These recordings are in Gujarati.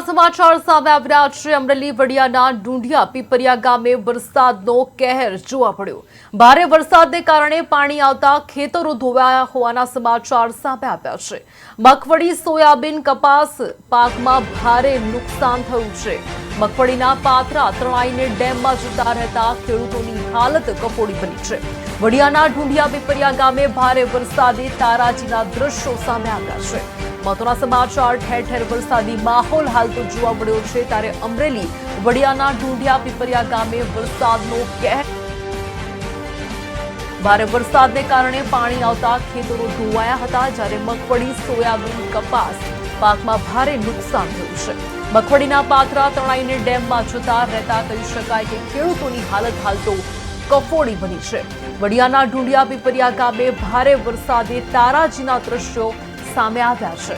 મહત્વના સમાચાર સામે આવી રહ્યા છે। અમરેલી વડિયાના ઢૂંઢિયા પીપરિયા ગામે વરસાદનો કહેર જોવા પડ્યો। ભારે વરસાદને કારણે પાણી આવતા ખેતરો ધોવાયા હોવાના સમાચાર સામે આવ્યા છે। મગફળી, સોયાબીન, કપાસ પાકમાં ભારે નુકસાન થયું છે। મગફળીના પાથરા તણાઈને ડેમમાં જતા રહેતા ખેડૂતોની હાલત કફોડી બની છે। વડિયાના ઢૂંઢિયા પીપરિયા ગામે ભારે વરસાદે તારાજીના દ્રશ્યો સામે આવ્યા છે। મહત્વના સમાચાર ઠેર ઠેર વરસાદી માહોલ હાલ તો જોવા મળ્યો છે। ત્યારે અમરેલી વડિયાના ઢૂંઢિયા પીપરિયા ગામે વરસાદનો કહેર। ભારે વરસાદને કારણે પાણી આવતા ખેતરો ધોવાયા હતા, જ્યારે મગફળી, સોયાબીન, કપાસ પાકમાં ભારે નુકસાન થયું છે। મગફળીના પાથરા તણાઈને ડેમમાં જતા રહેતા કહી શકાય કે ખેડૂતોની હાલત હાલ તો કફોડી બની છે। વડિયાના ઢૂંઢિયા પીપરિયા ગામે ભારે વરસાદે તારાજીના દ્રશ્યો સામે આવ્યા છે।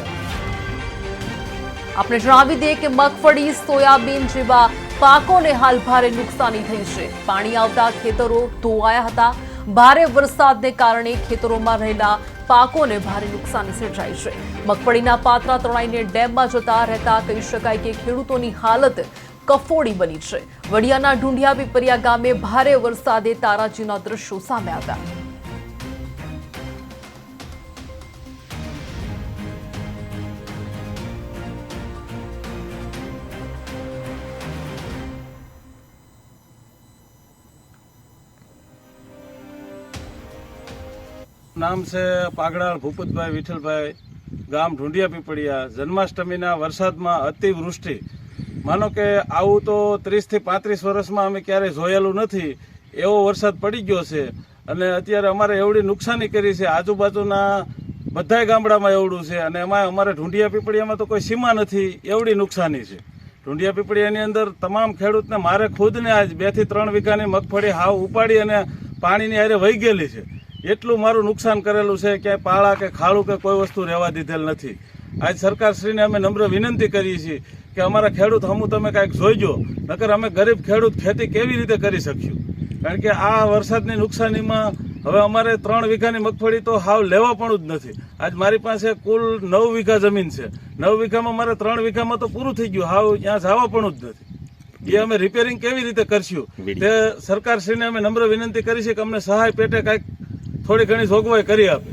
આપણે જણાવી દઈએ કે મગફળી, સોયાબીન જેવા પાકોને હાલ ભારે નુકસાની થઈ છે। પાણી આવતા ખેતરો ધોવાયા હતા। ભારે વરસાદને કારણે ખેતરોમાં રહેલા પાકોને ભારે નુકસાની સર્જાઈ છે। મગફળીના પાથરા તણાઈને ડેમમાં જતા રહેતા કહી શકાય કે ખેડૂતોની હાલત કફોડી બની છે। વડિયાના ઢૂંઢિયા પીપરિયા ગામે ભારે વરસાદે તારાજીના દ્રશ્યો સામે આવ્યા। નામ છે પાગડાળ ભૂપતભાઈ વિઠ્ઠલભાઈ, ગામ ઢૂંઢિયા પીપળિયા। જન્માષ્ટમીના વરસાદમાં અતિવૃષ્ટિ, માનો કે આવું તો 30 થી 35 વર્ષમાં અમે ક્યારેય જોયેલું નથી, એવો વરસાદ પડી ગયો છે। અને અત્યારે અમારે એવડી નુકસાની કરી છે, આજુબાજુના બધાય ગામડામાં એવડું છે, અને એમાં અમારે ઢૂંઢિયા પીપળિયામાં તો કોઈ સીમા નથી, એવડી નુકસાની છે। ઢૂંઢિયા પીપળિયાની અંદર તમામ ખેડૂતને, મારે ખુદને આજ 2 થી 3 વીઘાની મગફળી હાવ ઉપાડી અને પાણીની હારે વહી ગયેલી છે। એટલું મારું નુકસાન કરેલું છે, ક્યાંય પાળા કે ખાડું કે કોઈ વસ્તુ રહેવા દીધેલ નથી। આજ સરકારશ્રીને અમે નમ્ર વિનંતી કરીએ છીએ કે અમારા ખેડૂત હમું તમે કાંઈક જોઈજો, નકર અમે ગરીબ ખેડૂત ખેતી કેવી રીતે કરી શકશું? કારણ કે આ વરસાદની નુકસાનીમાં હવે અમારે 3 વીઘાની મગફળી તો હાવ લેવા પણ જ નથી। આજ મારી પાસે કુલ 9 વીઘા જમીન છે, 9 વીઘામાં મારે 3 વીઘામાં તો પૂરું થઈ ગયું, હાવ ત્યાં જવા પણ જ નથી। એ અમે રિપેરિંગ કેવી રીતે કરશું તે સરકારશ્રીને અમે નમ્ર વિનંતી કરી છે કે અમને સહાય પેટે કાંઈક થોડી ઘણી જોગવાઈ કરી આપે।